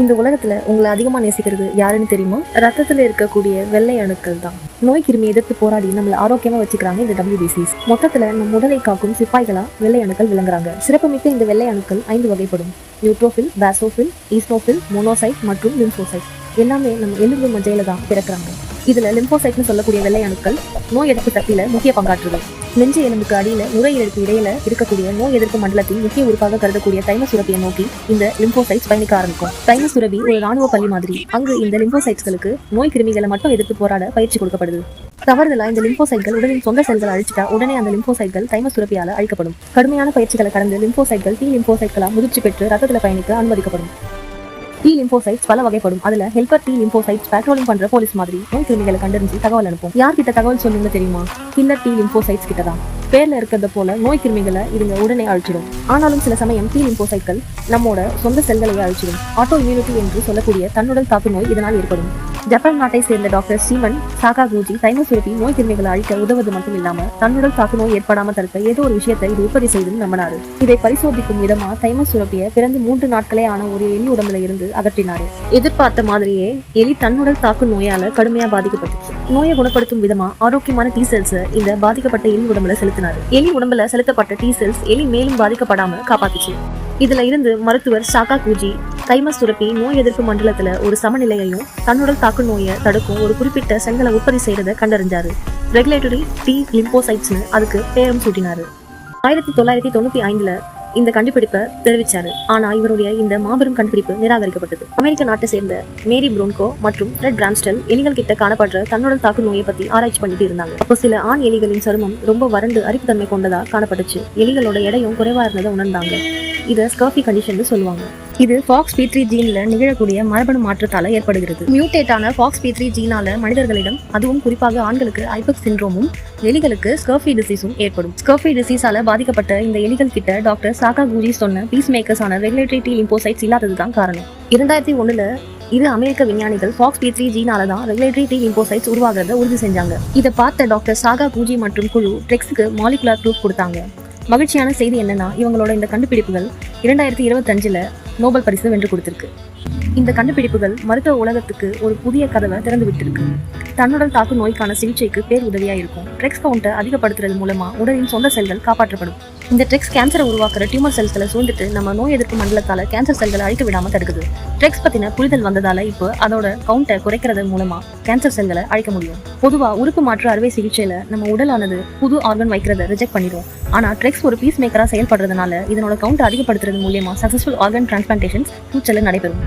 இந்த உலகத்துல உங்களை அதிகமா நேசிக்கிறது யாருன்னு தெரியுமா? ரத்தத்துல இருக்கக்கூடிய வெள்ளை அணுக்கள் தான். நோய் கிருமி எதிர்த்து போராடி நம்மளை ஆரோக்கியமா வச்சுக்கிறாங்க இந்த WBCs. மொத்தத்துல நம் உடலை காக்கும் சிப்பாய்களா வெள்ளை அணுக்கள் விளங்குறாங்க. சிறப்புமிக்க இந்த வெள்ளை அணுக்கள் 5 வகைப்படும். நியூட்ரோஃபில், பேசோஃபில், ஈஸ்னோஃபில், மோனோசைட் மற்றும் லிம்போசைட். எல்லாமே நம்ம எலும்பு மஜ்ஜையில தான் பிறக்கிறாங்க. இதுல லிம்போசைட்னு சொல்லக்கூடிய வெள்ளை அணுக்கள் நோய் எதிர்ப்பு சக்தியில முக்கிய பங்காற்றுதல். நெஞ்சு எலும்புக்கு அடியில நுரையீரலுக்கு இடையில இருக்கக்கூடிய நோய் எதிர்ப்பு மண்டலத்தின் முக்கிய உறுப்பாக கருதக்கூடிய தைமஸ் சுரப்பியை நோக்கி இந்த லிம்போசைட்ஸ் பயணிக்க ஆரம்பிக்கும். தைமஸ் சுரப்பி ஒரு ராணுவ பள்ளி மாதிரி. அங்கு இந்த லிம்போசைட்ஸ்களுக்கு நோய் கிருமிகளை மட்டும் எதிர்த்து போராட பயிற்சி கொடுக்கப்படுது. தவறுதலா இந்த லிம்போசைட்கள் உடலின் சொந்த செல்களை அழிச்சிட்டா உடனே அந்த லிம்போசைட்கள் தைமஸ் சுரப்பியால அழிக்கப்படும். கடுமையான பயிற்சிகளை கடந்து லிம்போசைட்கள் டி லிம்போசைட்களா முதிர்ச்சி பெற்று ரத்தத்துல பயணிக்க அனுமதிக்கப்படும். டி லிம்போசைட்ஸ் பல வகைப்படும். அதுல ஹெல்பர் டி லிம்போசைட்ஸ் பேட்ரோலிங் பண்ற போலீஸ் மாதிரி நோய் கிருமிகளை கண்டறிஞ்சு தகவல் அனுப்பும். யார்கிட்ட தகவல் சொல்லுங்க தெரியுமா? கில்லர் டி லிம்போசைட்ஸ் கிட்ட தான். பேர்ல இருக்கிறத போல நோய் கிருமிகளை இதுங்க உடனே அழிச்சிடும். ஆனாலும் சில சமயம் டி லிம்போசைட்கள் நம்மோட சொந்த செல்களையே அழிச்சிடும். ஆட்டோ இம்யூனிட்டி என்று சொல்லக்கூடிய தன்னுடல் தாக்கு நோய் இதனால் ஏற்படும். ஜப்பான் நாட்டை சேர்ந்த டாக்டர் ஸ்டீவன் சாகாகுச்சி தைமஸ் சுரப்பி நோய் கிருமிகளை அழிக்க உதவுவது மட்டும் இல்லாம தன்னுடல் தாக்கு நோய் ஏற்படாம தடுக்க ஏதோ ஒரு விஷயத்தை இது உற்பத்தி செய்துன்னு நம்பினாரு. இதை பரிசோதிக்கும் விதமா தைமஸ் சுரப்பியை பிறந்து 3 நாட்களே ஆன ஒரு எலி உடம்புல இருந்து அகற்றினாரு. எதிர்பார்த்த மாதிரியே எலி தன்னுடல் தாக்கு நோயால கடுமையா பாதிக்கப்பட்டுச்சு. நோயை குணப்படுத்தும் விதமா ஆரோக்கியமான டி செல்ஸ் இந்த பாதிக்கப்பட்ட எலி உடம்புல செலுத்தினாரு. எலி உடம்புல செலுத்தப்பட்ட டி செல்ஸ் எலி மேலும் பாதிக்கப்படாம காப்பாத்துச்சு. இதுல இருந்து மருத்துவர் சாகாகுச்சி தைமஸ் சுரப்பி நோய் எதிர்ப்பு மண்டலத்துல ஒரு சமநிலையையும் தன்னுடல் தாக்கு நோயை தடுக்கும் ஒரு குறிப்பிட்ட செல்களை உற்பத்தி செய்யறத கண்டறிஞ்சாரு. ரெகுலேட்டரி டி லிம்போசைட்ஸ்னு அதுக்கு பேரும் சூட்டினாரு. 1995ல இந்த கண்டுபிடிப்பை தெரிவிச்சாரு. ஆனா இவருடைய இந்த மாபெரும் கண்டுபிடிப்பு நிராகரிக்கப்பட்டது. அமெரிக்க நாட்டை சேர்ந்த மேரி ப்ரோன்கோ மற்றும் ஃப்ரெட் பிராம்ஸ்டெல் எலிகள் கிட்ட காணப்படுற தன்னுடல் தாக்கு நோயை பத்தி ஆராய்ச்சி பண்ணிட்டு இருந்தாங்க. அப்போ சில ஆண் எலிகளின் சருமம் ரொம்ப வறண்டு அரிப்புத்தன்மை கொண்டதா காணப்பட்டுச்சு. எலிகளோட எடையும் குறைவா இருந்ததை உணர்ந்தாங்க. இதை ஸ்கர்ஃபி கண்டிஷன் சொல்லுவாங்க. இது FOXP3 ஜீன்ல நிகழக்கூடிய மரபணு மாற்றத்தால ஏற்படுகிறது. மியூட்டேட்டான FOXP3 ஜீனால மனிதர்களிடம், அதுவும் குறிப்பாக ஆண்களுக்கு ஐபெக்ஸ் சிண்ட்ரோமும், எலிகளுக்கு ஸ்கர்ஃபி டிசீஸும் ஏற்படும். ஸ்கர்ஃபி டிசீஸால பாதிக்கப்பட்ட இந்த எலிகள் கிட்ட டாக்டர் சாகாகுச்சி சொன்ன பீஸ் மேக்கர்ஸான ரெகுலேட்டரி டி லிம்போசைட்ஸ் இல்லாததுதான் காரணம். 2001ல இரு அமெரிக்க விஞ்ஞானிகள் FOXP3 ஜீனால தான் ரெகுலேட்டரி டி லிம்போசைட்ஸ் உருவாகிறத உறுதி செஞ்சாங்க. இதை பார்த்த டாக்டர் சாகாகுச்சி மற்றும் குழு ட்ரெக்ஸுக்கு மாலிகுலர் ப்ரூஃப் கொடுத்தாங்க. மகிழ்ச்சியான செய்தி என்னன்னா, இவங்களோட இந்த கண்டுபிடிப்புகள் 2025ல நோபல் பரிசு வென்று கொடுத்திருக்கு. இந்த கண்டுபிடிப்புகள் மருத்துவ உலகத்துக்கு ஒரு புதிய கதவை திறந்து விட்டிருக்கு. தன்னுடல் தாக்கு நோய்க்கான சிகிச்சைக்கு பேர் உதவியா இருக்கும். ட்ரெக்ஸ் கவுண்டை அதிகப்படுத்துறது மூலமா உடலின் சொந்த செல்கள் காப்பாற்றப்படும். இந்த ட்ரெக்ஸ் கேன்சரை உருவாக்குற டியூமர் செல்களை சூழ்ந்துட்டு நம்ம நோய் எதிர்ப்பு மண்டலத்தால கேன்சர் செல்களை அழிக்க விடாம தடுக்குது. ட்ரெக்ஸ் பத்தின புரிதல் வந்ததால இப்போ அதோட கவுண்டை குறைக்கிறது மூலமா கேன்சர் செல்களை அழிக்க முடியும். பொதுவா உறுப்பு மாற்று அறுவை சிகிச்சையில நம்ம உடலானது புது ஆர்கன் வைக்கிறத ரிஜெக்ட் பண்ணிடும். ஆனா ட்ரெக்ஸ் ஒரு பீஸ் மேக்கரா செயல்படுறதுனால இதனோட கவுண்டை அதிகப்படுத்துறது மூலமா சக்சஸ்ஃபுல் ஆர்கன் டிரான்ஸ்பிளான்டேஷன்ஸ் ஃபியூச்சர்ல நடைபெறும்.